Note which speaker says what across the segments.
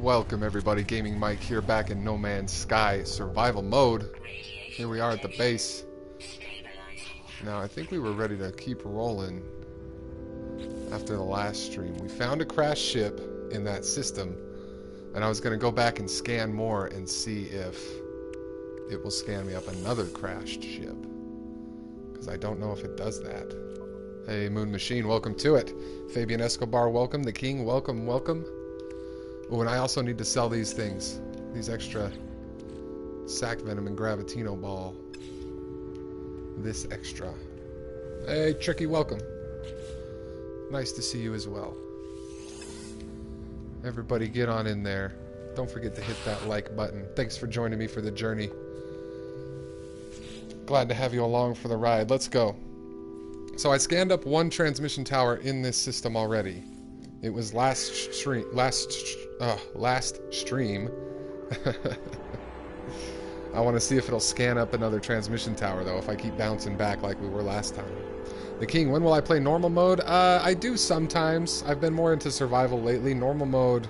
Speaker 1: Welcome everybody, Gaming Mike here back in No Man's Sky survival mode. Here we are at the base. Now I think we were ready to keep rolling after the last stream. We found a crashed ship in that system, and I was going to go back and scan more and see if it will scan me up another crashed ship, because I don't know if it does that. Hey Moon Machine, welcome to it. Fabian Escobar, welcome. The King, welcome, welcome. Oh, and I also need to sell these things. These extra sac venom and gravitino ball. This extra. Hey, Tricky, welcome. Nice to see you as well. Everybody get on in there. Don't forget to hit that like button. Thanks for joining me for the journey. Glad to have you along for the ride. Let's go. So I scanned up one transmission tower in this system already. It was last stream. I want to see if it'll scan up another transmission tower, though, if I keep bouncing back like we were last time. The King, when will I play normal mode? I do sometimes. I've been more into survival lately. Normal mode,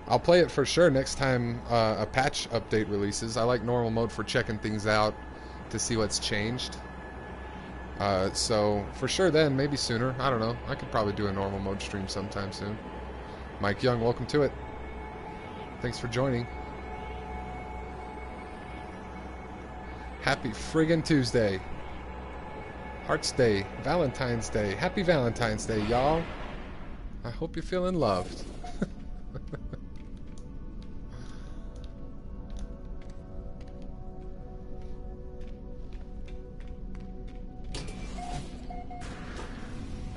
Speaker 1: I'll play it for sure next time a patch update releases. I like normal mode for checking things out to see what's changed. So, for sure then, maybe sooner. I don't know. I could probably do a normal mode stream sometime soon. Mike Young, welcome to it. Thanks for joining. Happy friggin' Tuesday. Hearts Day. Valentine's Day. Happy Valentine's Day, y'all. I hope you're feeling loved.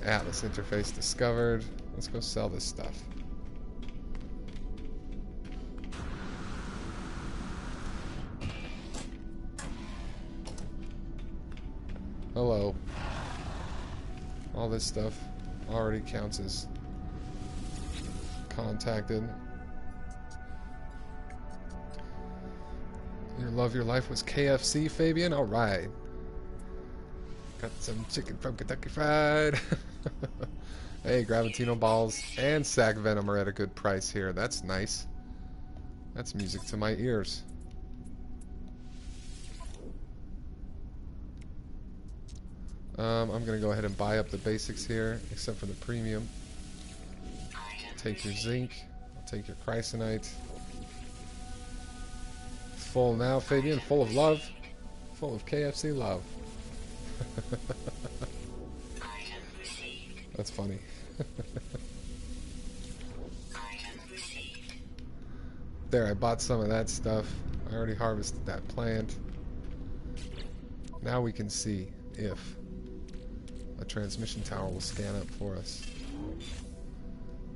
Speaker 1: Atlas interface discovered. Let's go sell this stuff. Hello. All this stuff already counts as contacted. Your love, your life was KFC, Fabian? Alright. Got some chicken from Kentucky Fried. Hey, gravitino balls and sac venom are at a good price here. That's nice. That's music to my ears. I'm going to go ahead and buy up the basics here, except for the premium. Take your zinc. I'll take your chrysonite. Full now, Fabian. Full of love. Full of KFC love. That's funny. There, I bought some of that stuff. I already harvested that plant. Now we can see if a transmission tower will scan up for us.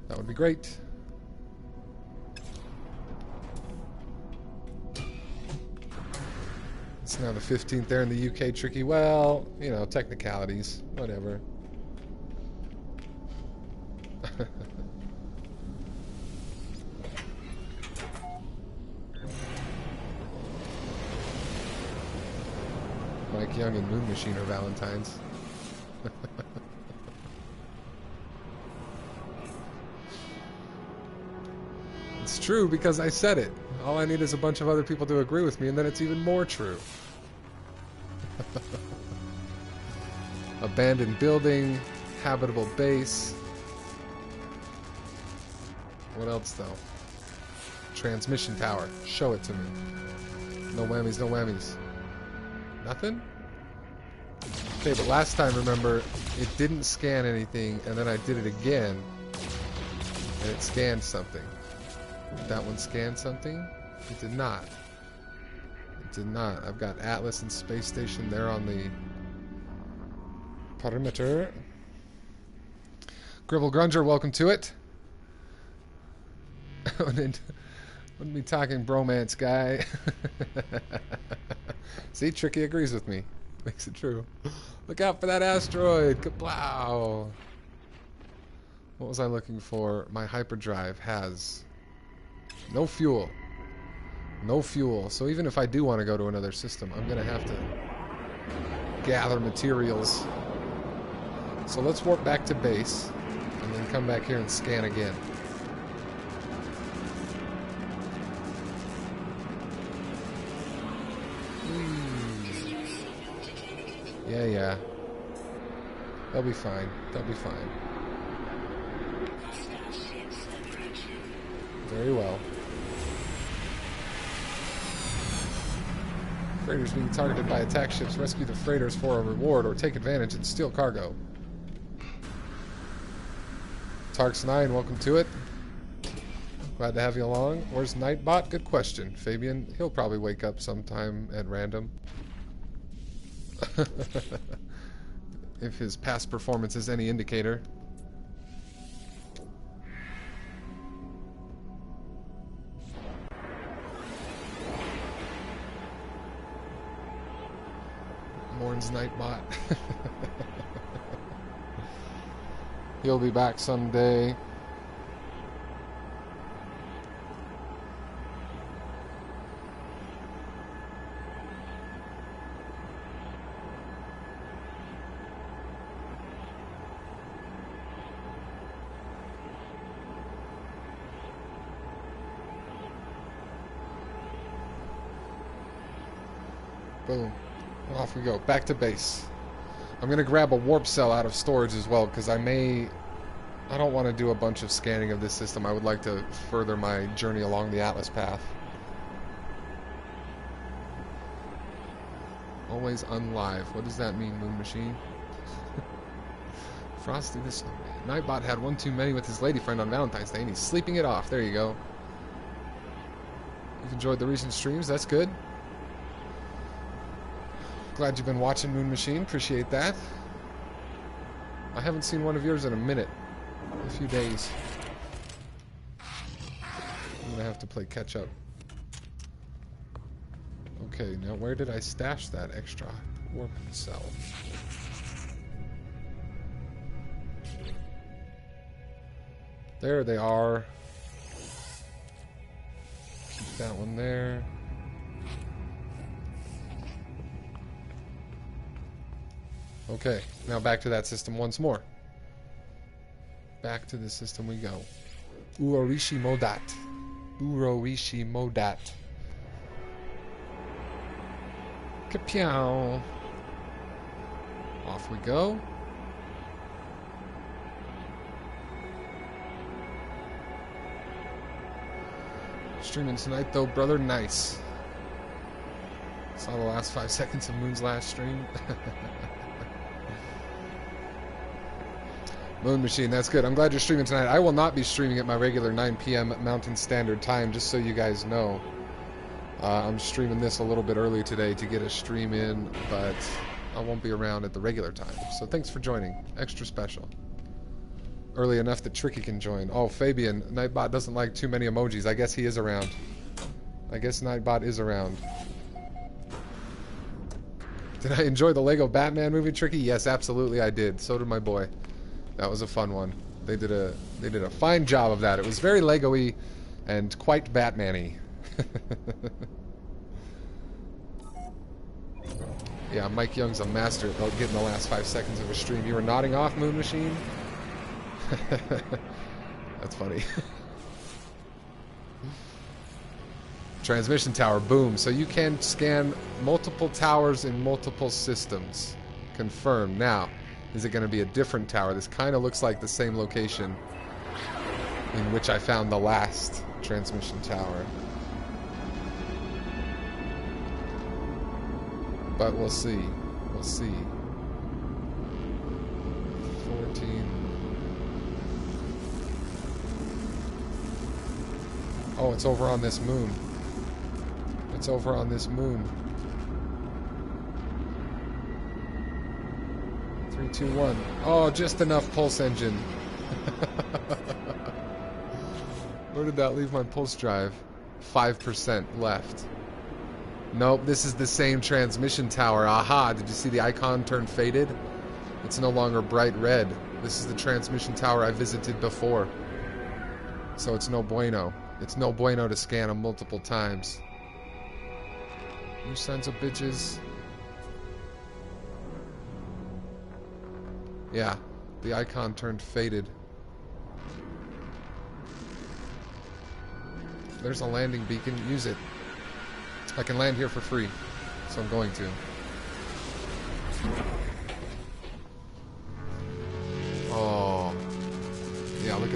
Speaker 1: That would be great. It's now the 15th there in the UK, Tricky. Well, you know, technicalities. Whatever. Mike Young and Moon Machine are Valentines. It's true because I said it. All I need is a bunch of other people to agree with me, and then it's even more true. Abandoned building, habitable base. What else, though? Transmission tower. Show it to me. No whammies, no whammies. Nothing? Okay, but last time, remember, it didn't scan anything, and then I did it again, and it scanned something. Did that one scan something? It did not. It did not. I've got Atlas and Space Station there on the perimeter. Gribble Grunger, welcome to it. Wouldn't be talking bromance, guy. See, Tricky agrees with me. Makes it true. Look out for that asteroid! Kaplow! What was I looking for? My hyperdrive has no fuel. No fuel. So even if I do want to go to another system, I'm going to have to gather materials. So let's warp back to base and then come back here and scan again. Yeah. They'll be fine. They'll be fine. Very well. Freighters being targeted by attack ships. Rescue the freighters for a reward or take advantage and steal cargo. Tarks9, welcome to it. Glad to have you along. Where's Nightbot? Good question. Fabian, he'll probably wake up sometime at random. If his past performance is any indicator. Morn's Nightbot. He'll be back someday. Boom. Off we go. Back to base. I'm going to grab a warp cell out of storage as well, because I don't want to do a bunch of scanning of this system. I would like to further my journey along the Atlas path. Always unlive. What does that mean, Moon Machine? Frosty the Snowman. Nightbot had one too many with his lady friend on Valentine's Day, and he's sleeping it off. There you go. You've enjoyed the recent streams. That's good. Glad you've been watching, Moon Machine. Appreciate that. I haven't seen one of yours in a minute. A few days. I'm gonna have to play catch up. Okay, now where did I stash that extra warp cell? There they are. Keep that one there. Okay, now back to that system once more. Back to the system we go. Urorishi Modat. Urorishi Modat. Kapow. Off we go. Streaming tonight though, brother. Nice. Saw the last 5 seconds of Moon's last stream. Moon Machine, that's good. I'm glad you're streaming tonight. I will not be streaming at my regular 9 p.m. Mountain Standard Time, just so you guys know. I'm streaming this a little bit early today to get a stream in, but I won't be around at the regular time. So thanks for joining. Extra special. Early enough that Tricky can join. Oh, Fabian, Nightbot doesn't like too many emojis. I guess he is around. I guess Nightbot is around. Did I enjoy the Lego Batman movie, Tricky? Yes, absolutely I did. So did my boy. That was a fun one. They did a fine job of that. It was very Lego-y and quite Batman-y. Yeah, Mike Young's a master at getting the last 5 seconds of a stream. You were nodding off, Moon Machine? That's funny. Transmission tower, boom. So you can scan multiple towers in multiple systems. Confirmed. Now, is it going to be a different tower? This kind of looks like the same location in which I found the last transmission tower. But we'll see. We'll see. 14. Oh, it's over on this moon. It's over on this moon. 3, 2, 1. Oh, just enough pulse engine. Where did that leave my pulse drive? 5% left. Nope, this is the same transmission tower. Aha, did you see the icon turn faded? It's no longer bright red. This is the transmission tower I visited before. So it's no bueno. It's no bueno to scan them multiple times. You sons of bitches. Yeah, the icon turned faded. There's a landing beacon. Use it. I can land here for free, so I'm going to.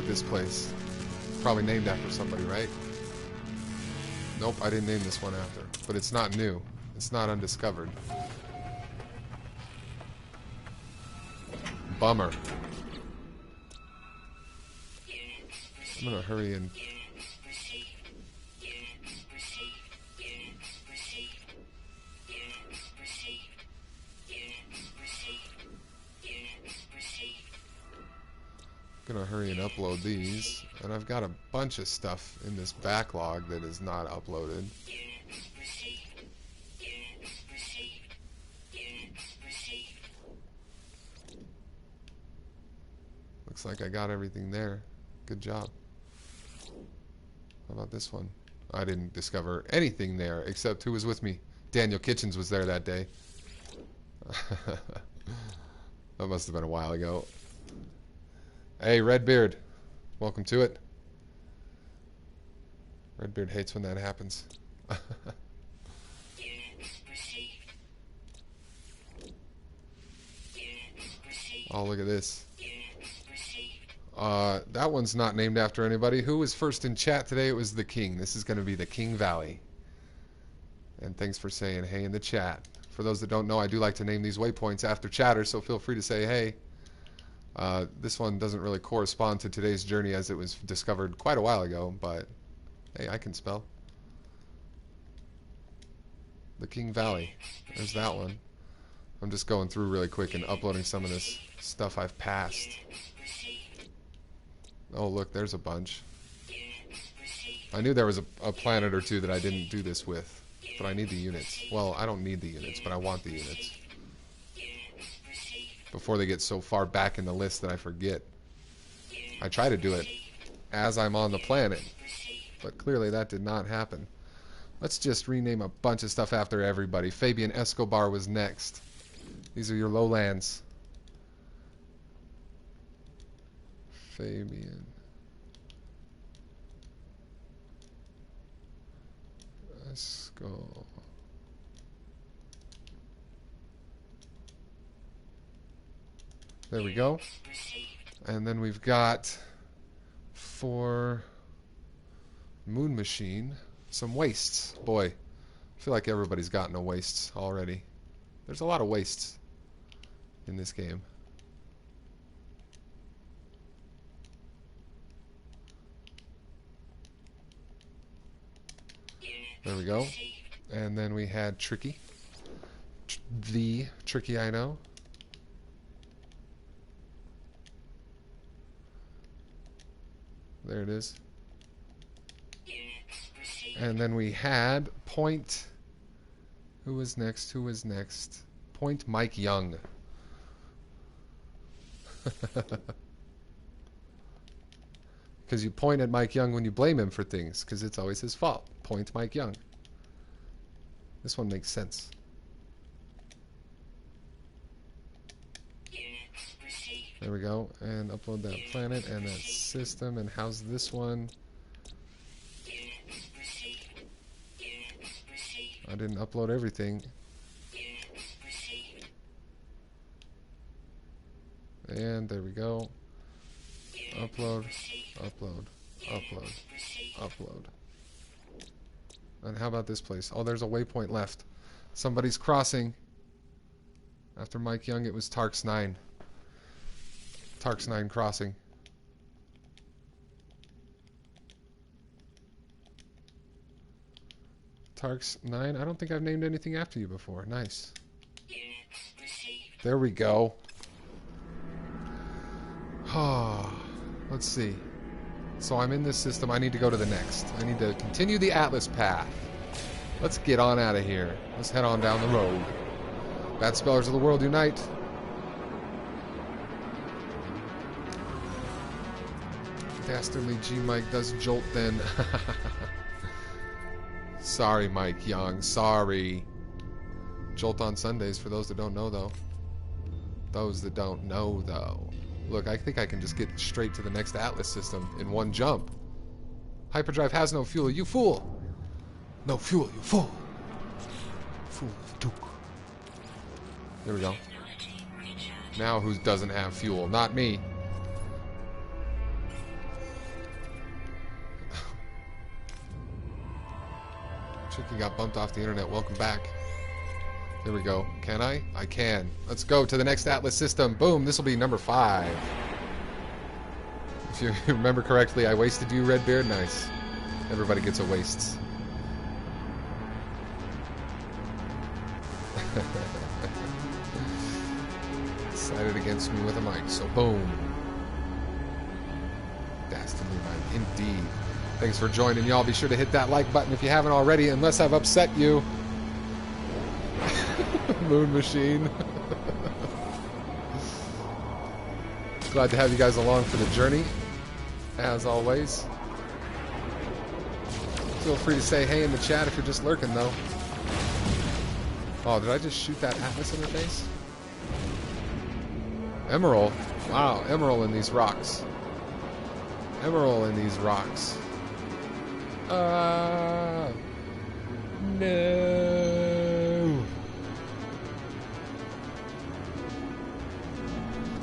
Speaker 1: this place. Probably named after somebody, right? Nope, I didn't name this one after. But it's not new. It's not undiscovered. Bummer. I'm gonna hurry and... gonna hurry and upload these, and I've got a bunch of stuff in this backlog that is not uploaded. Looks like I got everything there. Good job. How about this one? I didn't discover anything there except who was with me. Daniel Kitchens was there that day. That must have been a while ago. Hey, Redbeard. Welcome to it. Redbeard hates when that happens. Oh, look at this. That one's not named after anybody. Who was first in chat today? It was the King. This is going to be the King Valley. And thanks for saying hey in the chat. For those that don't know, I do like to name these waypoints after chatter, so feel free to say hey. This one doesn't really correspond to today's journey as it was discovered quite a while ago, but hey, I can spell. The King Valley. There's that one. I'm just going through really quick and uploading some of this stuff I've passed. Oh, look, there's a bunch. I knew there was a planet or two that I didn't do this with, but I need the units. Well, I don't need the units, but I want the units. Before they get so far back in the list that I forget. I try to do it as I'm on the planet, but clearly that did not happen. Let's just rename a bunch of stuff after everybody. Fabian Escobar was next. These are your lowlands. Fabian Escobar. There we go. And then we've got for Moon Machine some wastes. Boy, I feel like everybody's gotten a wastes already. There's a lot of wastes in this game. There we go. And then we had Tricky. The Tricky I know. There it is. And then we had Point. Who was next? Who was next? Point Mike Young. Because you point at Mike Young when you blame him for things, because it's always his fault. Point Mike Young. This one makes sense. There we go. And upload that planet and that system. And how's this one? I didn't upload everything. And there we go. Upload, upload, upload, upload. And how about this place? Oh, there's a waypoint left. Somebody's crossing. After Mike Young, it was Tarks 9. Tarks 9 crossing. Tarks 9? I don't think I've named anything after you before. Nice. There we go. Let's see. So I'm in this system. I need to go to the next. I need to continue the Atlas path. Let's get on out of here. Let's head on down the road. Bad spellers of the world unite. Dastardly G Mike does jolt then. Sorry, Mike Young. Sorry. Jolt on Sundays for those that don't know, though. Those that don't know, though. Look, I think I can just get straight to the next Atlas system in one jump. Hyperdrive has no fuel, you fool! No fuel, you fool! Fool of Duke. There we go. Now who doesn't have fuel? Not me. Tricky got bumped off the internet. Welcome back. There we go. Can I? I can. Let's go to the next Atlas system. Boom. This will be number 5. If you remember correctly, I wasted you, Redbeard. Nice. Everybody gets a wastes. Decided against me with a mic, so boom. Dastardly mic, indeed. Thanks for joining, y'all. Be sure to hit that like button if you haven't already, unless I've upset you. Moon machine. Glad to have you guys along for the journey, as always. Feel free to say hey in the chat if you're just lurking, though. Oh, did I just shoot that Atlas in the face? Emerald. Wow, emerald in these rocks. Emerald in these rocks. No.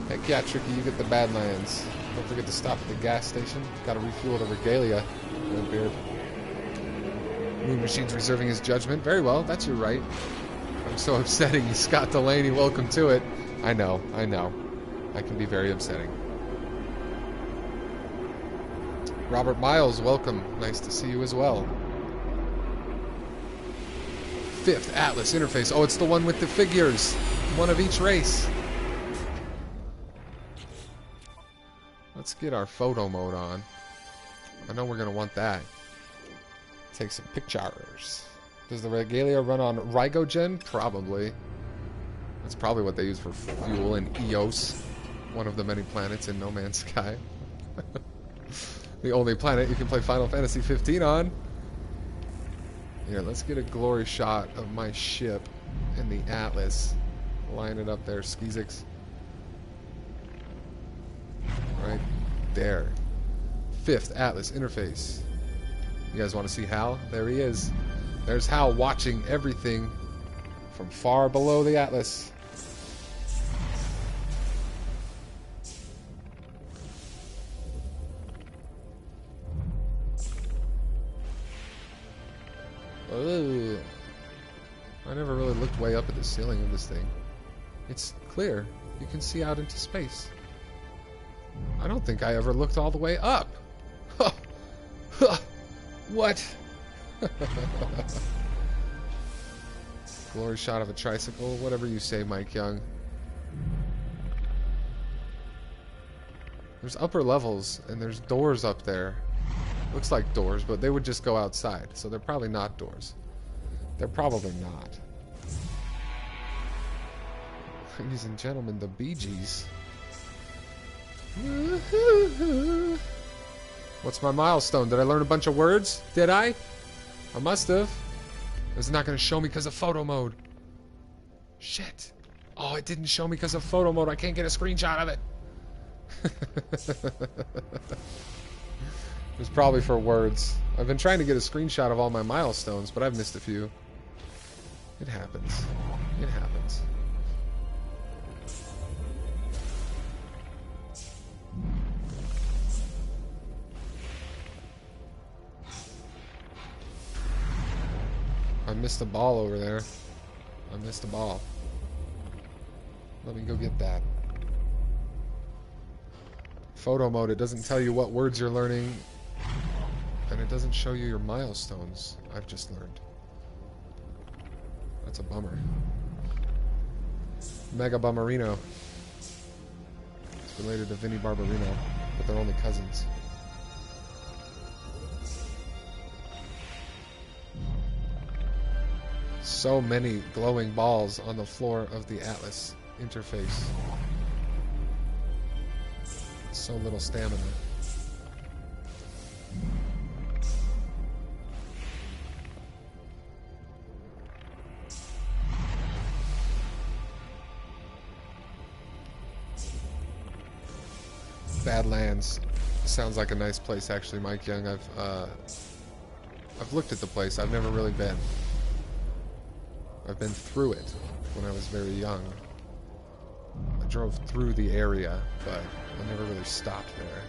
Speaker 1: Heck yeah, Tricky, you get the Badlands. Don't forget to stop at the gas station. Gotta refuel the regalia. Beard. Moon Machine's reserving his judgment. Very well, that's your right. I'm so upsetting. Scott Delaney, welcome to it. I know, I know. I can be very upsetting. Robert Miles, welcome. Nice to see you as well. 5th Atlas interface. Oh, it's the one with the figures. One of each race. Let's get our photo mode on. I know we're going to want that. Take some pictures. Does the regalia run on Rygogen? Probably. That's probably what they use for fuel in Eos. One of the many planets in No Man's Sky. The only planet you can play Final Fantasy 15 on. Here, let's get a glory shot of my ship in the Atlas. Line it up there, Skeezix. Right there. 5th Atlas interface. You guys want to see Hal? There he is. There's Hal watching everything from far below the Atlas. Ugh. I never really looked way up at the ceiling of this thing. It's clear. You can see out into space. I don't think I ever looked all the way up. What? Glory shot of a tricycle. Whatever you say, Mike Young. There's upper levels, and there's doors up there. Looks like doors, but they would just go outside, so they're probably not doors. They're probably not. Ladies and gentlemen, the Bee Gees. What's my milestone? Did I learn a bunch of words? Did I? I must have. It's not going to show me because of photo mode. Shit. Oh, it didn't show me because of photo mode. I can't get a screenshot of it. It was probably for words. I've been trying to get a screenshot of all my milestones, but I've missed a few. It happens. It happens. I missed a ball over there. I missed a ball. Let me go get that. Photo mode, it doesn't tell you what words you're learning, and it doesn't show you your milestones. I've just learned. That's a bummer. Mega Bummerino. It's related to Vinnie Barbarino, but they're only cousins. So many glowing balls on the floor of the Atlas interface. So little stamina. Badlands sounds like a nice place, actually, Mike Young. I've looked at the place. I've never really been. I've been through it when I was very young. I drove through the area, but I never really stopped there.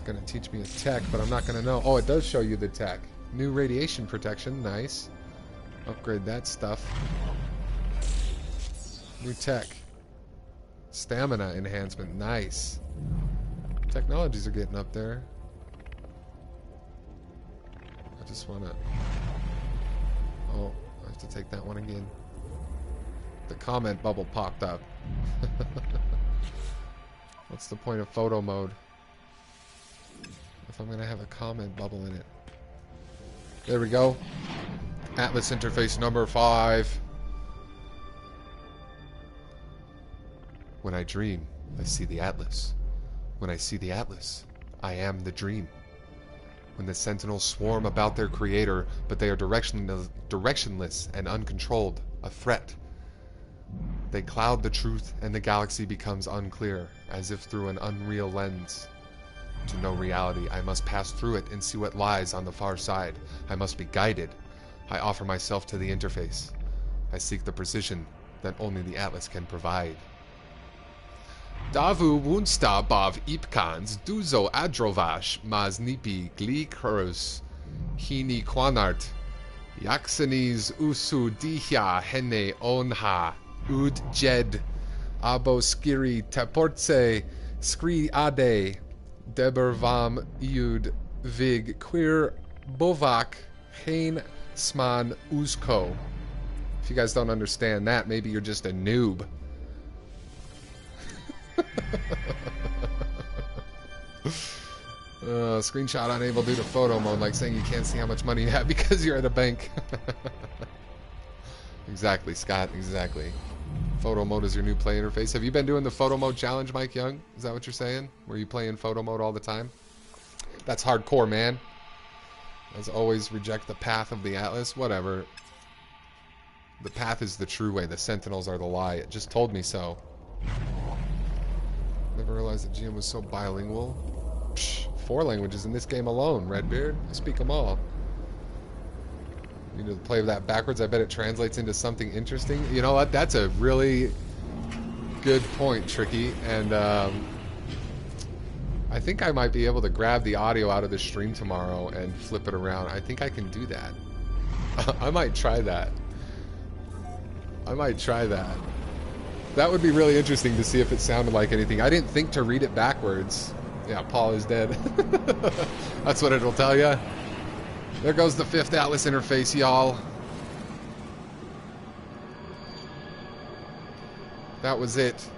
Speaker 1: It's going to teach me a tech, but I'm not going to know. Oh, it does show you the tech. New radiation protection. Nice. Upgrade that stuff. New tech. Stamina enhancement. Nice. Technologies are getting up there. I just want to... Oh, I have to take that one again. The comment bubble popped up. What's the point of photo mode if I'm going to have a comment bubble in it? There we go. Atlas interface number 5. When I dream, I see the Atlas. When I see the Atlas, I am the dream. When the Sentinels swarm about their creator, but they are directionless and uncontrolled, a threat. They cloud the truth and the galaxy becomes unclear, as if through an unreal lens. To know reality, I must pass through it and see what lies on the far side. I must be guided. I offer myself to the interface. I seek the precision that only the Atlas can provide. Davu wunsta bav ipkans duzo adrovash mas nipi glikerus hini quanart yaxanis usu dihya hene onha ud jed aboskiri taportse skri ade debervam iud vig queer bovak hain sman usko. If you guys don't understand that, maybe you're just a noob. Screenshot unable due to photo mode, like saying you can't see how much money you have because you're at a bank. Exactly, Scott, exactly. Photo mode is your new play interface. Have you been doing the photo mode challenge, Mike Young? Is that what you're saying? Were you playing photo mode all the time? That's hardcore, man. As always, reject the path of the Atlas. Whatever. The path is the true way. The Sentinels are the lie. It just told me so. Never realized that GM was so bilingual. Psh, 4 languages in this game alone, Redbeard. I speak them all. You know, to play that backwards, I bet it translates into something interesting. You know what? That's a really good point, Tricky. And I think I might be able to grab the audio out of the stream tomorrow and flip it around. I think I can do that. I might try that. I might try that. That would be really interesting to see if it sounded like anything. I didn't think to read it backwards. Yeah, Paul is dead. That's what it'll tell you. There goes the 5th Atlas interface, y'all. That was it.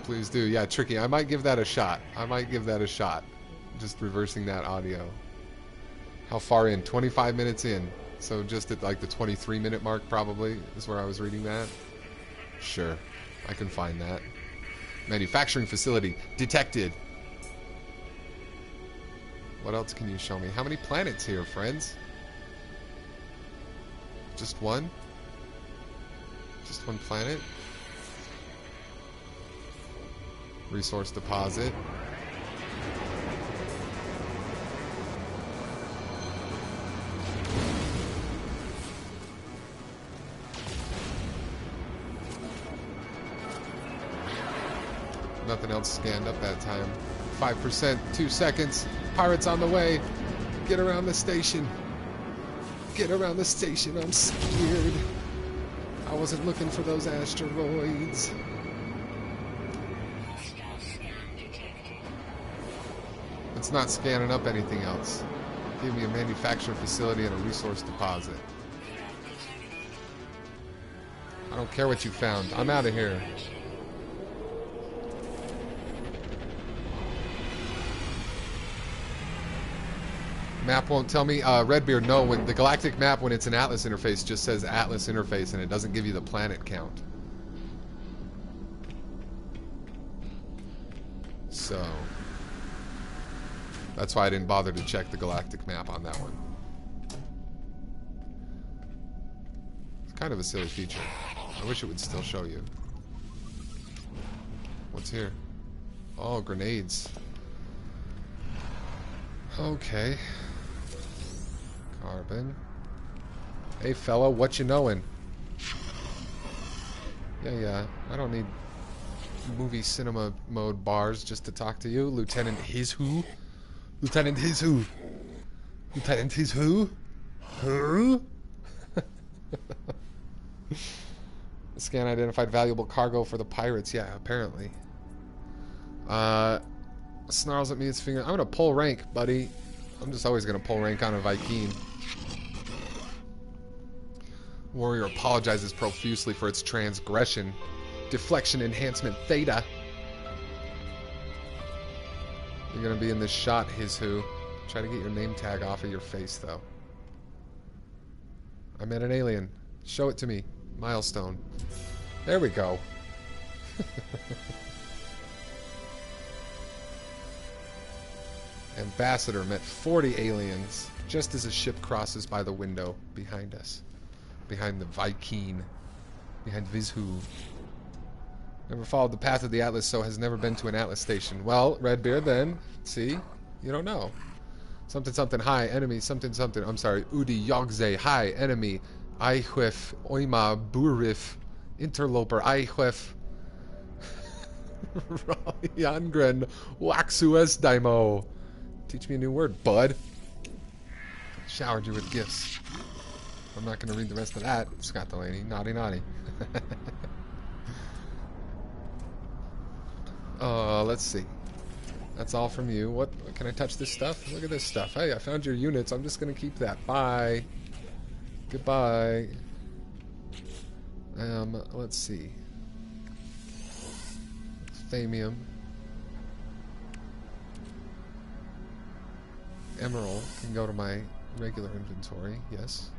Speaker 1: Please do. Yeah, Tricky. I might give that a shot. I might give that a shot. Just reversing that audio. How far in? 25 minutes in. So just at like the 23-minute mark probably is where I was reading that. Sure. I can find that. Manufacturing facility detected. What else can you show me? How many planets here, friends? Just one? Just one planet? Resource deposit. Nothing else scanned up that time. 5%, 2 seconds. Pirates on the way. Get around the station. Get around the station. I'm scared. I wasn't looking for those asteroids. It's not scanning up anything else. Give me a manufacturing facility and a resource deposit. I don't care what you found. I'm out of here. Map won't tell me. Redbeard, no. When the galactic map, when it's an Atlas interface, just says Atlas interface, and it doesn't give you the planet count. So that's why I didn't bother to check the galactic map on that one. It's kind of a silly feature. I wish it would still show you. What's here? Oh, grenades. Okay. Carbon. Hey fella, what you knowin'? Yeah, I don't need movie cinema mode bars just to talk to you. Lieutenant His Who? Lieutenant His Who? Lieutenant His Who? Who? The scan identified valuable cargo for the pirates. Yeah, apparently. Snarls at me its finger. I'm gonna pull rank, buddy. I'm just always gonna pull rank on a Viking. Warrior apologizes profusely for its transgression. Deflection enhancement theta. You're gonna be in this shot, His Who. Try to get your name tag off of your face, though. I met an alien. Show it to me. Milestone. There we go. Ambassador met 40 aliens just as a ship crosses by the window behind us. Behind the Viking. Behind Vizhu. Never followed the path of the Atlas, so has never been to an Atlas station. Well, Redbeard, then. See? You don't know. Something something hi, enemy, something something. I'm sorry. Udi Yogze, hi, enemy. Eichwef, Oima, Burif, Interloper, Eichwef. Yangren, Waxues Daimo. Teach me a new word, bud. Showered you with gifts. I'm not going to read the rest of that, Scott Delaney. Naughty, naughty. Let's see. That's all from you. What? Can I touch this stuff? Look at this stuff. Hey, I found your units. I'm just going to keep that. Bye. Goodbye. Let's see. Thamium. Emerald can go to my regular inventory. Yes.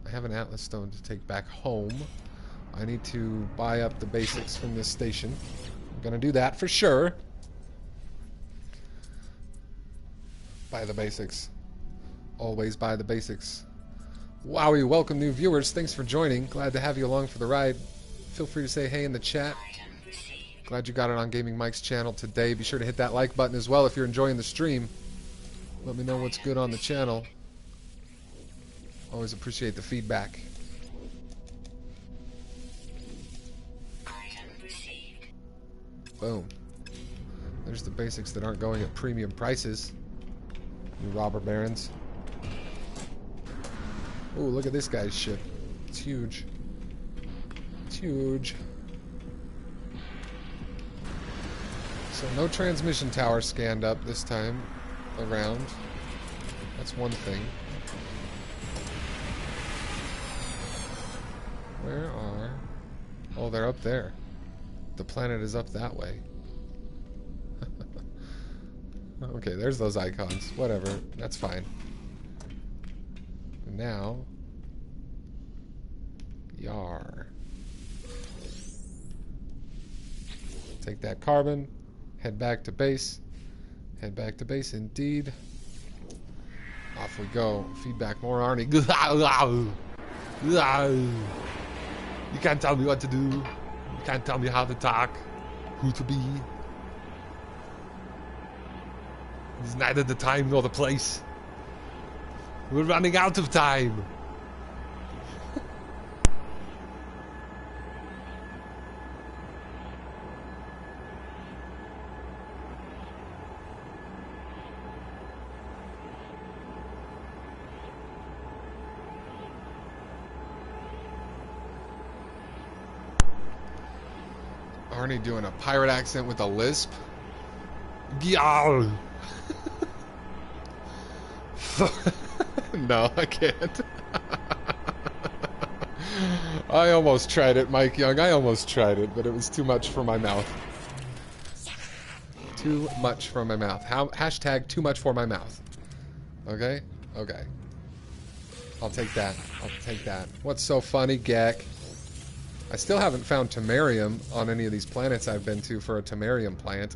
Speaker 1: I have an Atlas Stone to take back home. I need to buy up the basics from this station. I'm going to do that for sure. Buy the basics. Always buy the basics. Wowie, welcome new viewers. Thanks for joining. Glad to have you along for the ride. Feel free to say hey in the chat. Glad you got it on Gaming Mike's channel today. Be sure to hit that like button as well if you're enjoying the stream. Let me know what's good on the channel. Always appreciate the feedback. Boom. There's the basics that aren't going at premium prices. You robber barons. Ooh, look at this guy's ship. It's huge. It's huge. So no transmission tower scanned up this time around. That's one thing. Where are... Oh, they're up there. The planet is up that way. Okay, there's those icons. Whatever. That's fine. Now... Yar. Take that carbon. Head back to base. Head back to base, indeed. Off we go. Feedback more, Arnie. You can't tell me what to do. You can't tell me how to talk. Who to be. It's neither the time nor the place. We're running out of time. Arnie doing a pirate accent with a lisp. Gyal. No, I can't. I almost tried it, Mike Young. I almost tried it, but it was too much for my mouth. Too much for my mouth. Hashtag too much for my mouth. Okay? Okay. I'll take that. I'll take that. What's so funny, Gek? I still haven't found Temerium on any of these planets I've been to for a Temerium plant.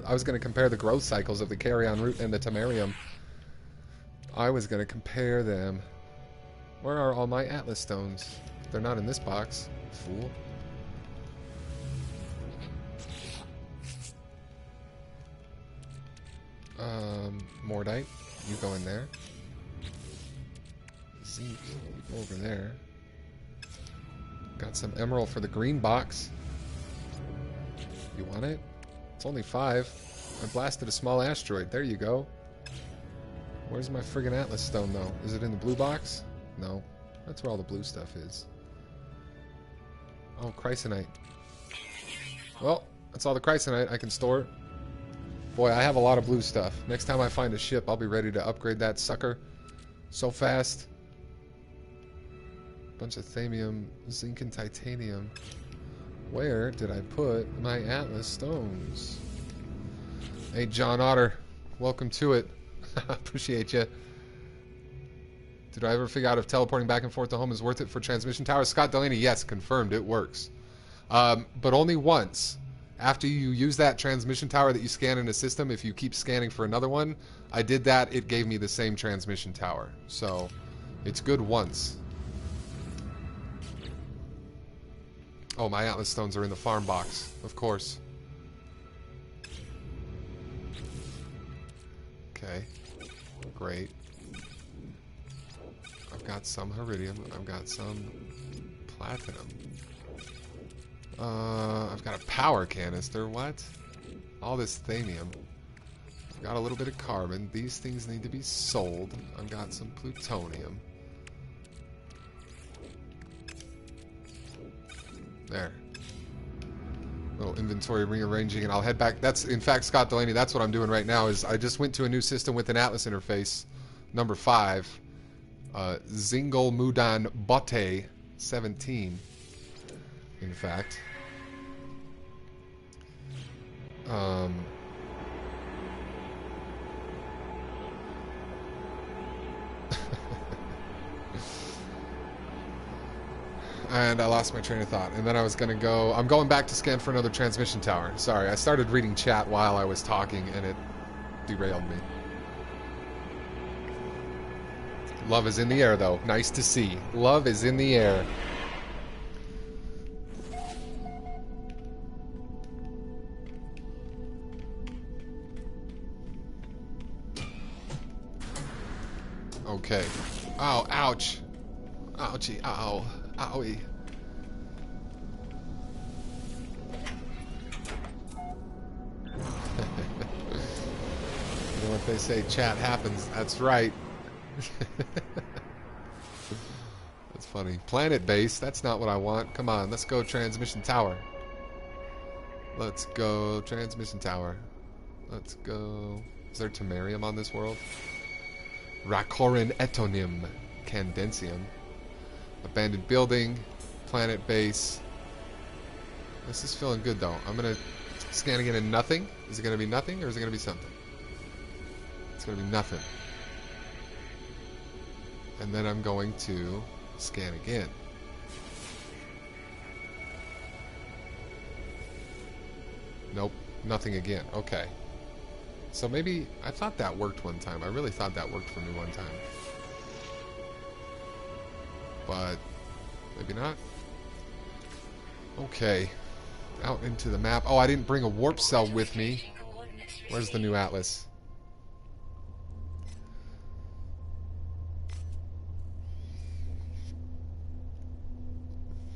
Speaker 1: I was going to compare the growth cycles of the carrion root and the Temerium. I was going to compare them. Where are all my Atlas stones? They're not in this box. Fool. Mordite. You go in there. Zinc. You go over there. Got some emerald for the green box. You want it? It's only 5. I blasted a small asteroid. There you go. Where's my friggin' Atlas stone, though? Is it in the blue box? No. That's where all the blue stuff is. Oh, chrysonite. Well, that's all the chrysonite I can store. Boy, I have a lot of blue stuff. Next time I find a ship, I'll be ready to upgrade that sucker. So fast. Bunch of thamium, zinc, and titanium. Where did I put my Atlas stones? Hey, John Otter. Welcome to it. Appreciate you. Did I ever figure out if teleporting back and forth to home is worth it for transmission towers? Scott Delaney, yes, confirmed. It works. But only once. After you use that transmission tower that you scan in a system, if you keep scanning for another one, I did that, it gave me the same transmission tower. So, it's good once. Oh, my Atlas stones are in the farm box, of course. Okay. Great. I've got some iridium. I've got some platinum. I've got a power canister. What? All this thamium. I've got a little bit of carbon. These things need to be sold. I've got some plutonium. There. Little inventory rearranging, and I'll head back. That's, in fact, Scott Delaney, that's what I'm doing right now, is I just went to a new system with an Atlas interface, number 5. Zingle Mudan Botte 17, in fact. And I lost my train of thought. And then I was going to go... I'm going back to scan for another transmission tower. Sorry, I started reading chat while I was talking, and it derailed me. Love is in the air, though. Nice to see. Love is in the air. Okay. Ow, ouch. Ouchie, ow. Owie. You know what they say, chat happens. That's right. That's funny. Planet base, that's not what I want. Come on, let's go transmission tower. Let's go transmission tower. Let's go... Is there Temerium on this world? Racorin etonim. Candensium. Abandoned building. Planet base. This is feeling good though. I'm gonna scan again and nothing. Is it gonna be nothing or is it gonna be something? It's gonna be nothing. And then I'm going to scan again. Nope, nothing again. Okay. So maybe, I thought that worked one time. I really thought that worked for me one time. But maybe not. Okay. Out into the map. Oh, I didn't bring a warp cell with me. Where's the new Atlas?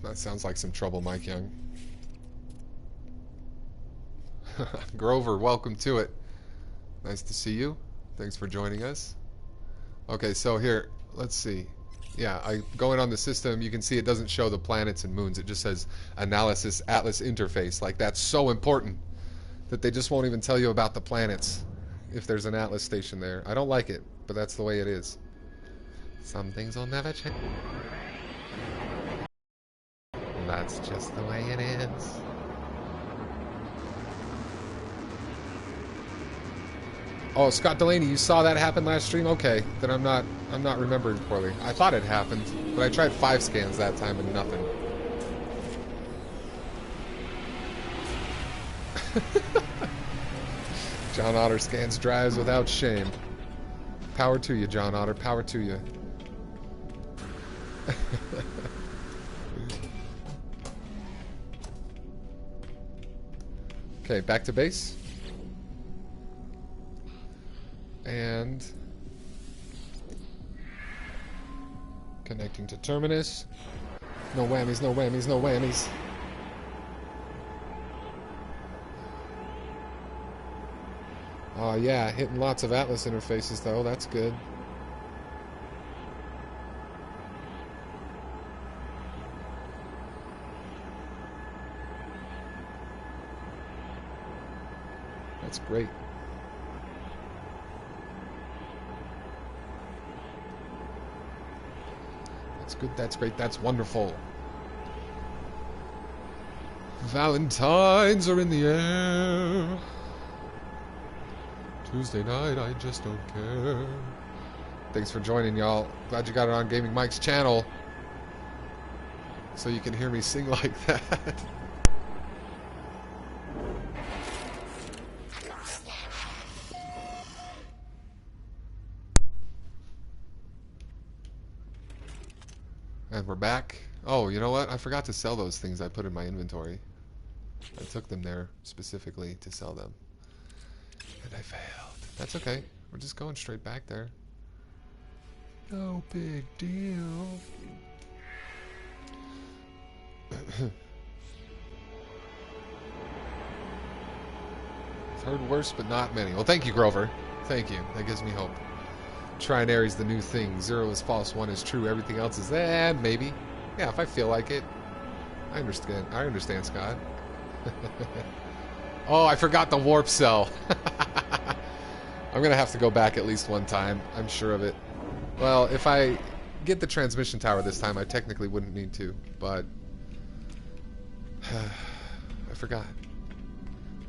Speaker 1: That sounds like some trouble, Mike Young. Grover, welcome to it. Nice to see you. Thanks for joining us. Okay, so here, let's see. Yeah, going on the system, you can see it doesn't show the planets and moons. It just says Analysis Atlas Interface. Like, that's so important that they just won't even tell you about the planets if there's an Atlas station there. I don't like it, but that's the way it is. Some things will never change. That's just the way it is. Oh, Scott Delaney, you saw that happen last stream? Okay, then I'm not remembering poorly. I thought it happened, but I tried 5 scans that time and nothing. John Otter scans drives without shame. Power to you, John Otter. Power to you. Okay, back to base. And connecting to terminus. No whammies, no whammies, no whammies. Yeah, hitting lots of Atlas interfaces though, that's good. That's great. That's good, that's great, that's wonderful. Valentines are in the air. Tuesday night, I just don't care. Thanks for joining, y'all. Glad you got it on Gaming Mike's channel, so you can hear me sing like that. And we're back. Oh, you know what? I forgot to sell those things I put in my inventory. I took them there specifically to sell them. And I failed. That's okay. We're just going straight back there. No big deal. I've heard worse, but not many. Well, thank you, Grover. Thank you. That gives me hope. Trinary's the new thing. 0 is false, 1 is true. Everything else is maybe. Yeah, if I feel like it. I understand. I understand, Scott. Oh, I forgot the warp cell. I'm going to have to go back at least one time. I'm sure of it. Well, if I get the transmission tower this time, I technically wouldn't need to, but I forgot.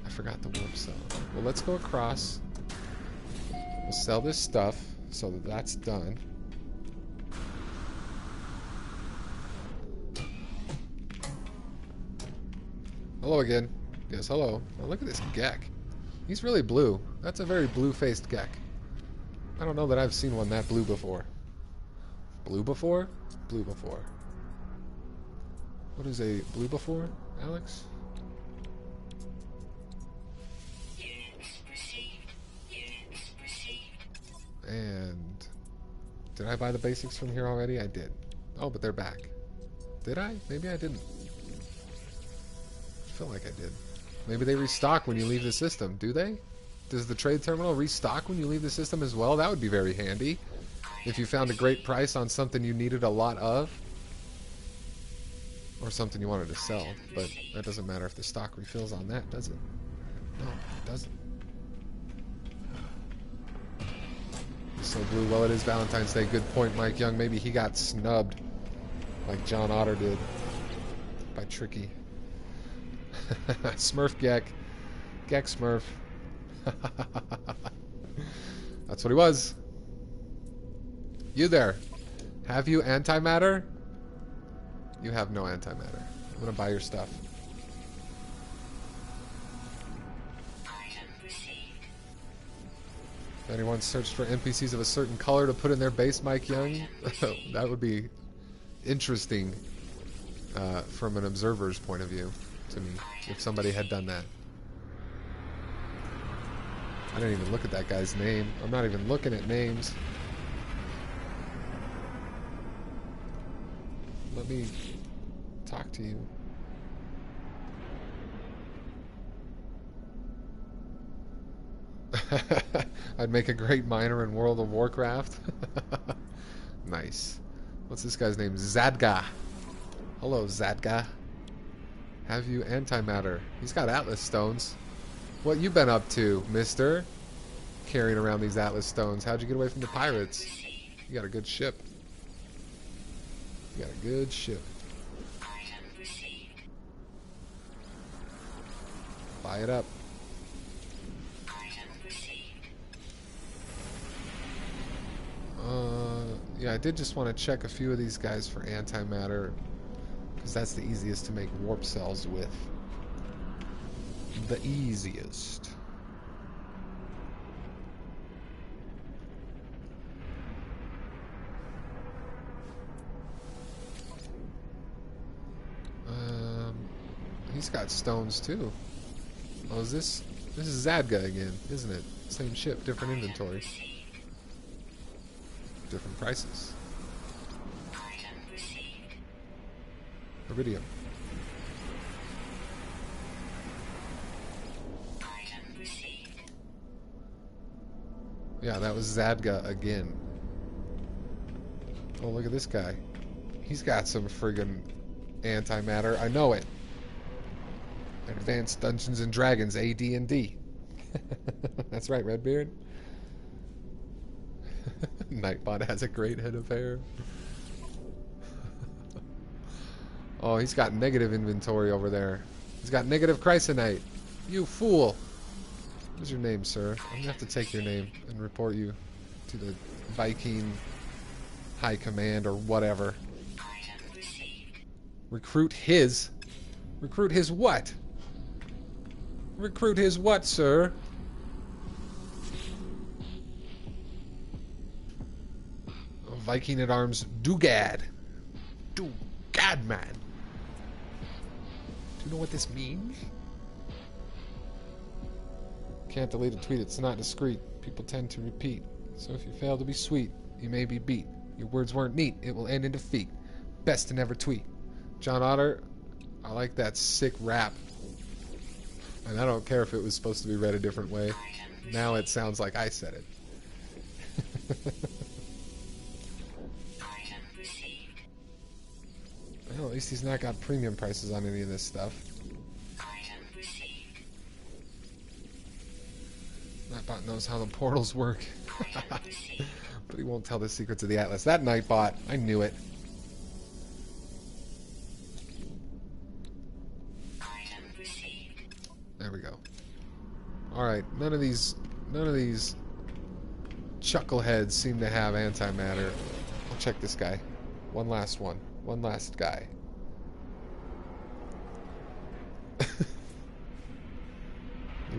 Speaker 1: I forgot the warp cell. Well, let's go across. We'll sell this stuff so that that's done. Hello again. Yes, hello. Oh, look at this Gek. He's really blue. That's a very blue-faced Gek. I don't know that I've seen one that blue before. Blue before? Blue before. What is a blue before, Alex? And did I buy the basics from here already? I did. Oh, but they're back. Did I? Maybe I didn't. I feel like I did. Maybe they restock when you leave the system. Do they? Does the trade terminal restock when you leave the system as well? That would be very handy. If you found a great price on something you needed a lot of. Or something you wanted to sell. But that doesn't matter if the stock refills on that, does it? No, it doesn't. So blue. Well, it is Valentine's Day. Good point, Mike Young. Maybe he got snubbed like John Otter did by Tricky. Smurf Gek. Gek Smurf. That's what he was. You there. Have you antimatter? You have no antimatter. I'm gonna buy your stuff. If anyone searched for NPCs of a certain color to put in their base, Mike Young, that would be interesting from an observer's point of view to me, if somebody had done that. I didn't even look at that guy's name. I'm not even looking at names. Let me talk to you. I'd make a great miner in World of Warcraft. Nice. What's this guy's name? Zadga. Hello, Zadga. Have you antimatter? He's got Atlas stones. What you been up to, mister? Carrying around these Atlas stones. How'd you get away from the pirates? You got a good ship. You got a good ship. Buy it up. Yeah, I did just want to check a few of these guys for antimatter, because that's the easiest to make warp cells with. The easiest. He's got stones too. Oh, is this is Zadga again, isn't it? Same ship, different inventory. Different prices. Iridium. Yeah, that was Zadga again. Oh, look at this guy. He's got some friggin' antimatter. I know it. Advanced Dungeons and Dragons, AD&D. That's right, Redbeard. Nightbot has a great head of hair. Oh, he's got negative inventory over there. He's got negative chrysonite. You fool. What's your name, sir? I'm gonna have to take your name and report you to the Viking High Command or whatever. Recruit his? Recruit his what? Recruit his what, sir? Viking at Arms Dugad. Dugad, man. Do you know what this means? Can't delete a tweet, it's not discreet. People tend to repeat. So if you fail to be sweet, you may be beat. Your words weren't neat, it will end in defeat. Best to never tweet. John Otter, I like that sick rap. And I don't care if it was supposed to be read a different way. Now it sounds like I said it. Well, at least he's not got premium prices on any of this stuff. Nightbot knows how the portals work. But he won't tell the secrets of the Atlas. That Nightbot, I knew it. There we go. Alright, none of these chuckleheads seem to have antimatter. I'll check this guy. One last one. One last guy. You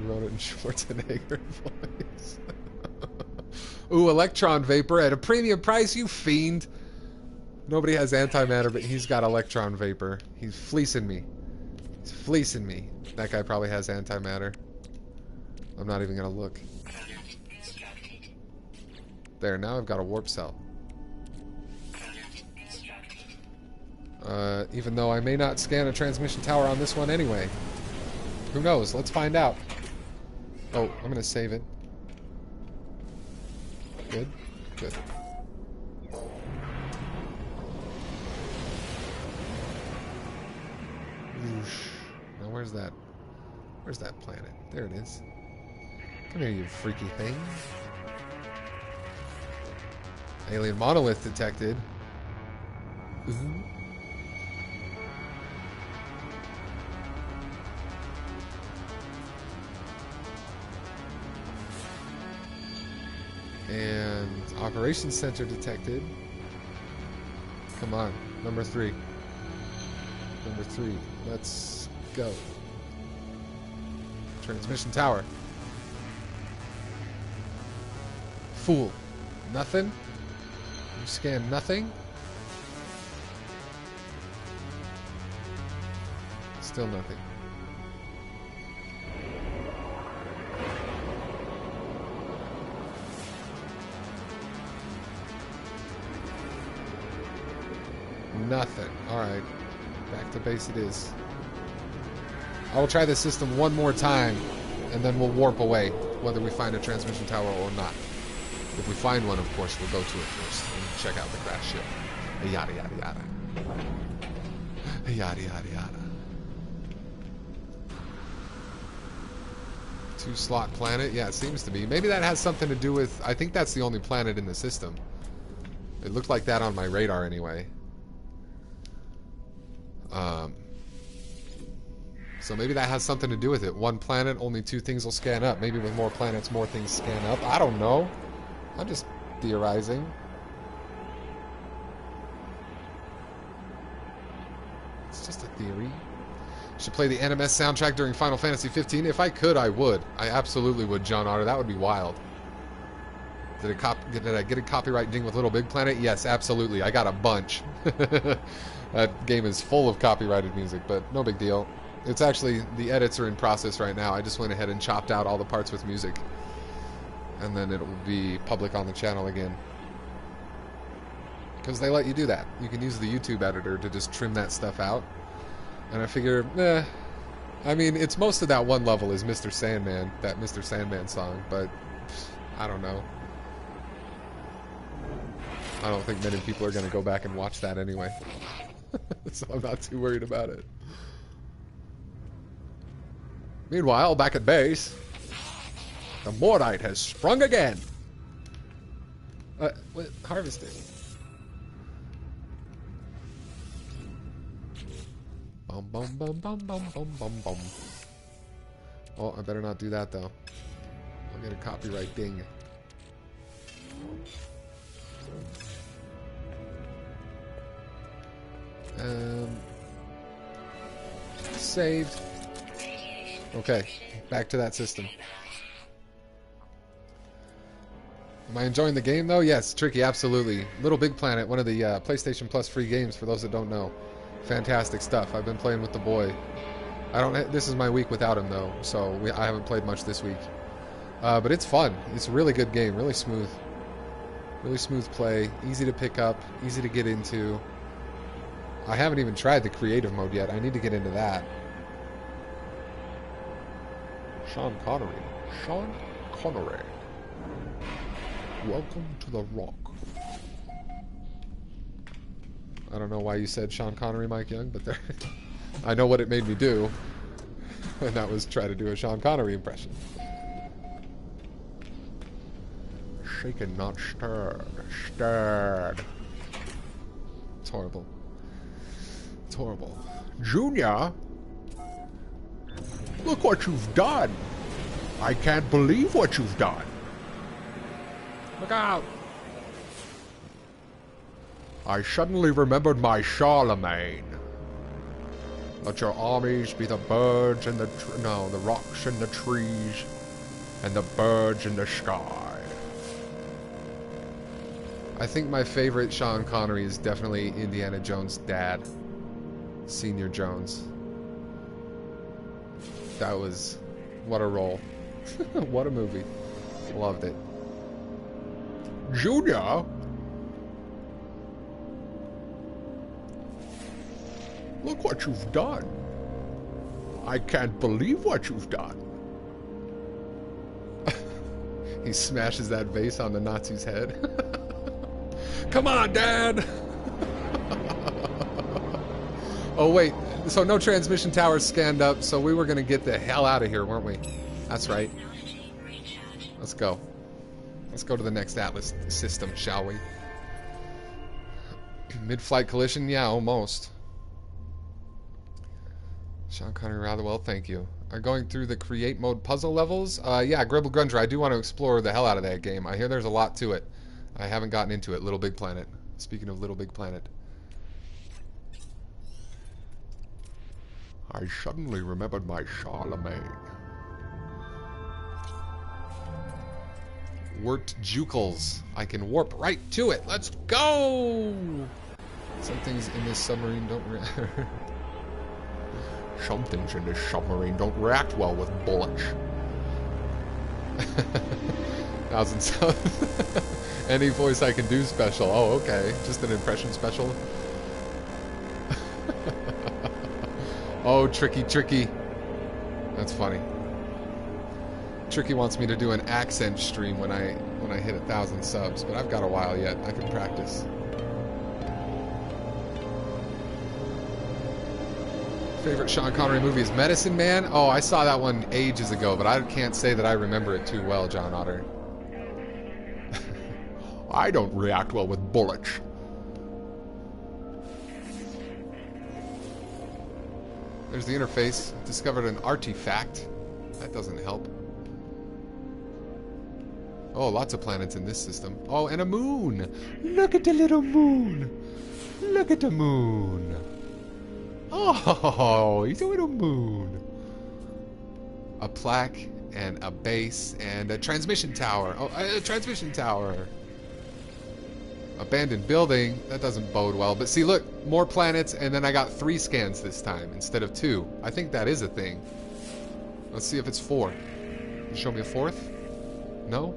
Speaker 1: wrote it in Schwarzenegger voice. Ooh, electron vapor at a premium price, you fiend. Nobody has antimatter, but he's got electron vapor. He's fleecing me. He's fleecing me. That guy probably has antimatter. I'm not even gonna look. There, now I've got a warp cell. Even though I may not scan a transmission tower on this one anyway. Who knows? Let's find out. Oh, I'm gonna save it. Good. Good. Now where's that? Where's that planet? There it is. Come here, you freaky thing. Alien monolith detected. Ooh. And operations center detected. Come on, number 3. Number 3. Let's go. Transmission tower. Fool. Nothing? You scan nothing? Still nothing. Nothing. Alright. Back to base it is. I will try this system one more time, and then we'll warp away, whether we find a transmission tower or not. If we find one, of course, we'll go to it first and check out the crash ship. Yada, yada, yada. Yada, yada, yada. 2-slot planet? Yeah, it seems to be. Maybe that has something to do with... I think that's the only planet in the system. It looked like that on my radar anyway. So maybe that has something to do with it. One planet, only 2 things will scan up. Maybe with more planets, more things scan up. I don't know. I'm just theorizing. It's just a theory. Should play the NMS soundtrack during Final Fantasy 15. If I could, I would. I absolutely would, John Otter. That would be wild. Did I get a copyright ding with Little Big Planet? Yes, absolutely. I got a bunch. That game is full of copyrighted music, but no big deal. It's actually, the edits are in process right now. I just went ahead and chopped out all the parts with music. And then it will be public on the channel again. Because they let you do that. You can use the YouTube editor to just trim that stuff out. And I figure, I mean, it's most of that one level is Mr. Sandman, that Mr. Sandman song, but I don't know. I don't think many people are going to go back and watch that anyway. So I'm not too worried about it. Meanwhile, back at base, the Mordite has sprung again. What? Harvesting. Bum bum bum bum bum bum bum bum. Oh, I better not do that though. I'll get a copyright ding. Saved. Okay, back to that system. Am I enjoying the game though? Yes, tricky, absolutely. Little Big Planet, one of the PlayStation Plus free games for those that don't know. Fantastic stuff. I've been playing with the boy. This is my week without him though, so I haven't played much this week. But it's fun. It's a really good game, really smooth. Really smooth play, easy to pick up, easy to get into. I haven't even tried the creative mode yet. I need to get into that. Sean Connery. Sean Connery. Welcome to the Rock. I don't know why you said Sean Connery, Mike Young, but there, I know what it made me do. And that was try to do a Sean Connery impression. Shaken, not stirred. Stirred. It's horrible. It's horrible. Junior, look what you've done. I can't believe what you've done. Look out. I suddenly remembered my Charlemagne. Let your armies be the birds and the rocks and the trees and the birds in the sky. I think my favorite Sean Connery is definitely Indiana Jones' dad, Senior Jones. That was... what a role. What a movie. Loved it. Junior? Look what you've done. I can't believe what you've done. He smashes that vase on the Nazi's head. Come on, Dad! Oh, wait. So no transmission towers scanned up, so we were going to get the hell out of here, weren't we? That's right. Let's go. Let's go to the next Atlas system, shall we? Mid-flight collision? Yeah, almost. Sean Connery, rather well, thank you. Are going through the create mode puzzle levels? Yeah, Gribble Grunger, I do want to explore the hell out of that game. I hear there's a lot to it. I haven't gotten into it. Little Big Planet. Speaking of Little Big Planet. I suddenly remembered my Charlemagne. Warped Jukels. I can warp right to it. Let's go! Some things in this submarine don't Some things in this submarine don't react well with bullets. Any voice I can do special. Oh, okay. Just an impression special. Oh, Tricky, Tricky. That's funny. Tricky wants me to do an accent stream when I hit 1,000 subs, but I've got a while yet. I can practice. Favorite Sean Connery movie is Medicine Man? Oh, I saw that one ages ago, but I can't say that I remember it too well, John Otter. I don't react well with bullets. There's the interface. Discovered an artifact. That doesn't help. Oh, lots of planets in this system. Oh, and a moon! Look at the little moon! Look at the moon! Oh, he's a little moon. A plaque and a base and a transmission tower. Oh, a transmission tower. Abandoned building. That doesn't bode well. But see, look, more planets, and then I got 3 scans this time instead of 2. I think that is a thing. Let's see if it's 4. Can you show me a 4th? No?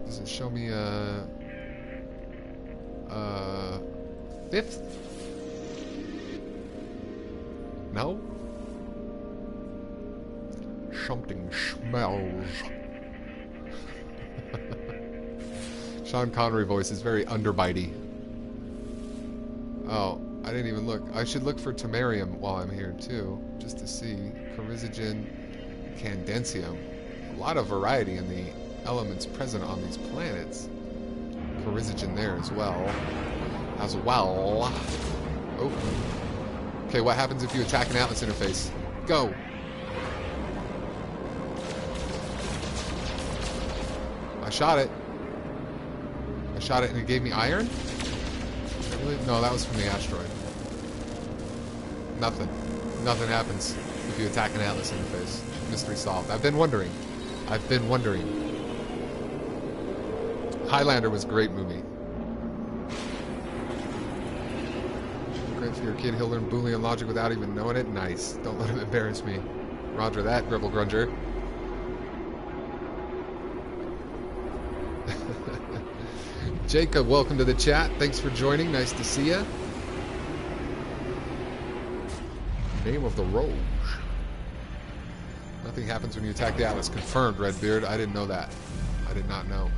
Speaker 1: Does it show me a 5th? No? Something smells. Sean Connery voice is very underbitey. Oh, I didn't even look. I should look for Temerium while I'm here, too, just to see. Corizogen, Candensium. A lot of variety in the elements present on these planets. Corizogen there as well. Oh. Okay, what happens if you attack an Atlas interface? Go! I shot it. I shot it and it gave me iron? Really? No, that was from the asteroid. Nothing. Nothing happens if you attack an Atlas interface. Mystery solved. I've been wondering. Highlander was a great movie. Great for your kid. He'll learn Boolean logic without even knowing it. Nice. Don't let him embarrass me. Roger that, Gribble Grunger. Jacob, welcome to the chat. Thanks for joining. Nice to see you. Name of the Rogue. Nothing happens when you attack the Atlas. Confirmed, Redbeard. I didn't know that. I did not know.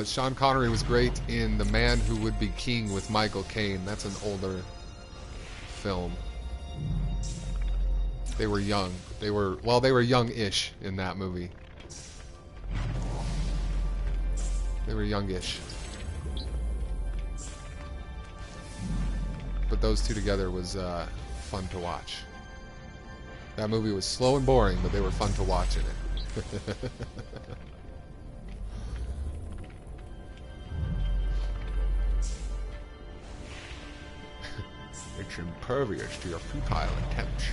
Speaker 1: Sean Connery was great in The Man Who Would Be King with Michael Caine. That's an older film. They were young. They were young-ish in that movie. They were youngish. But those two together was fun to watch. That movie was slow and boring, but they were fun to watch in it. It's impervious to your futile attempts.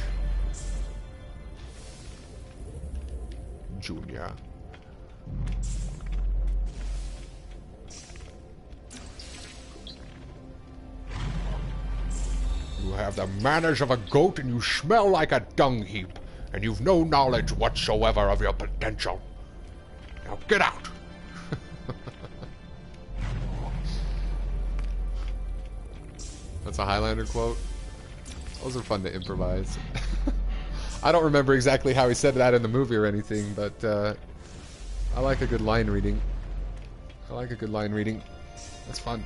Speaker 1: Junior. You have the manners of a goat and you smell like a dung heap, and you've no knowledge whatsoever of your potential. Now get out! That's a Highlander quote. Those are fun to improvise. I don't remember exactly how he said that in the movie or anything, but I like a good line reading. That's fun.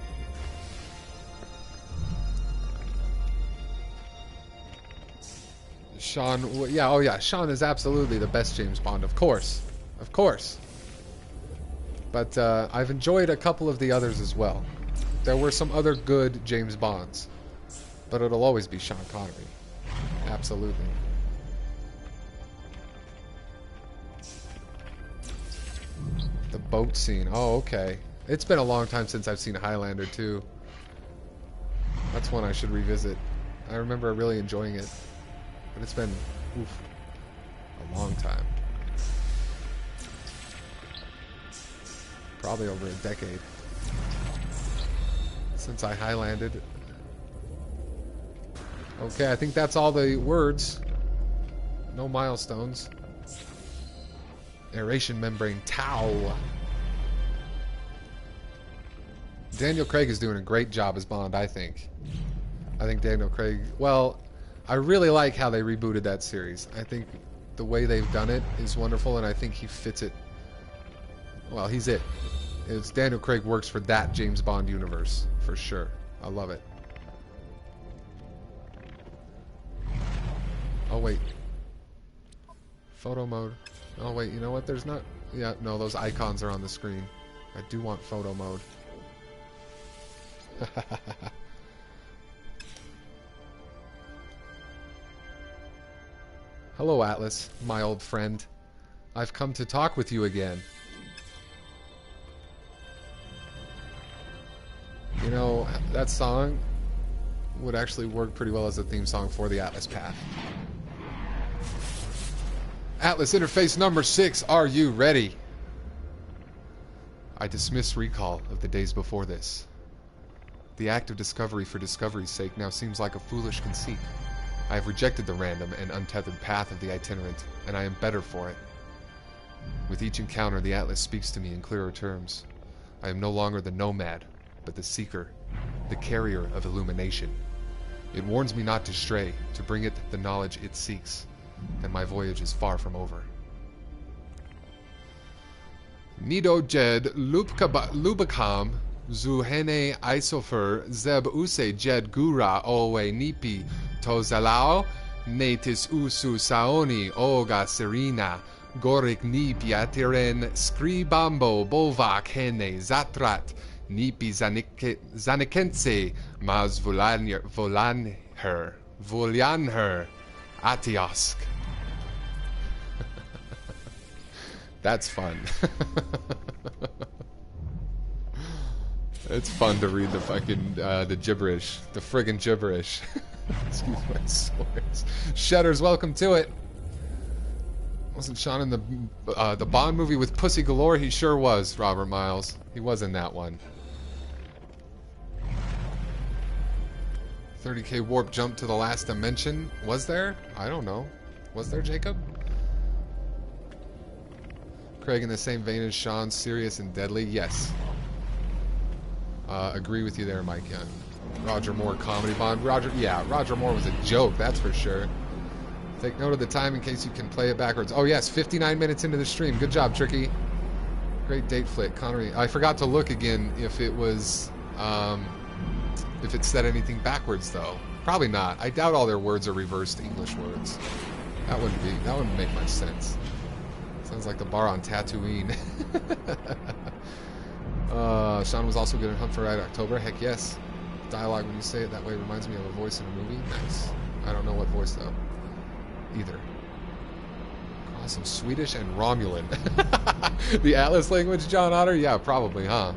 Speaker 1: Sean, yeah, oh yeah, Sean is absolutely the best James Bond, of course. But I've enjoyed a couple of the others as well. There were some other good James Bonds, but it'll always be Sean Connery. Absolutely. The boat scene. Oh, okay. It's been a long time since I've seen Highlander, too. That's one I should revisit. I remember really enjoying it. But it's been, a long time. Probably over a decade since I Highlanded. Okay, I think that's all the words. No milestones. Aeration membrane tau. Daniel Craig is doing a great job as Bond, I think. I think Daniel Craig, well, I really like how they rebooted that series. I think the way they've done it is wonderful, and I think he fits it. Well, he's it. It's Daniel Craig works for that James Bond universe, for sure. I love it. Oh, wait. Photo mode. Oh, wait, you know what? There's not... Yeah, no, those icons are on the screen. I do want photo mode. Hello, Atlas, my old friend. I've come to talk with you again. You know, that song would actually work pretty well as a theme song for the Atlas Path. Atlas interface number 6, are you ready? I dismiss recall of the days before this. The act of discovery for discovery's sake now seems like a foolish conceit. I have rejected the random and untethered path of the itinerant, and I am better for it. With each encounter, the Atlas speaks to me in clearer terms. I am no longer the nomad, but the seeker, the carrier of illumination. It warns me not to stray, to bring it the knowledge it seeks, and my voyage is far from over. Nido Jed Lubakam Zuhene isofer zeb use jed gura owe nipi tozalao natis usu saoni oga serena gorik nipi atiren scribambo bovak hene zatrat nipi zanikense mas volanher atiosk. That's fun. It's fun to read the fucking, the gibberish. The friggin' gibberish. Excuse my swears. Shudders, welcome to it. Wasn't Sean in the Bond movie with Pussy Galore? He sure was, Robert Miles. He was in that one. 30k warp jump to the last dimension. Was there? I don't know. Was there, Jacob? Craig in the same vein as Sean, serious and deadly? Yes. Agree with you there, Mike Young. Roger Moore comedy Bond. Roger Moore was a joke, that's for sure. Take note of the time in case you can play it backwards. Oh yes, 59 minutes into the stream. Good job, Tricky. Great date flick. Connery. I forgot to look again if it was, if it said anything backwards though. Probably not. I doubt all their words are reversed English words. That wouldn't make much sense. Sounds like the bar on Tatooine. Sean was also good at Hunt for Red October. Heck yes. Dialogue when you say it that way reminds me of a voice in a movie. Nice. I don't know what voice though. Either. Awesome. Swedish and Romulan. The Atlas language, John Otter? Yeah, probably, huh?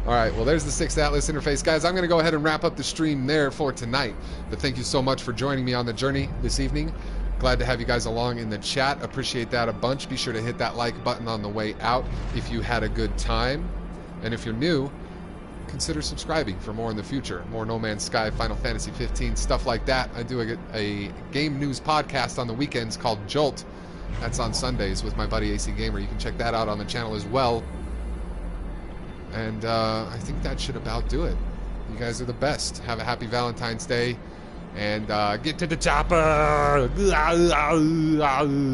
Speaker 1: Alright, well there's the 6th Atlas interface. Guys, I'm going to go ahead and wrap up the stream there for tonight. But thank you so much for joining me on the journey this evening. Glad to have you guys along in the chat. Appreciate that a bunch. Be sure to hit that like button on the way out if you had a good time. And if you're new, consider subscribing for more in the future. More No Man's Sky, Final Fantasy 15, stuff like that. I do a game news podcast on the weekends called Jolt. That's on Sundays with my buddy AC Gamer. You can check that out on the channel as well. And I think that should about do it. You guys are the best. Have a happy Valentine's Day. And get to the chopper!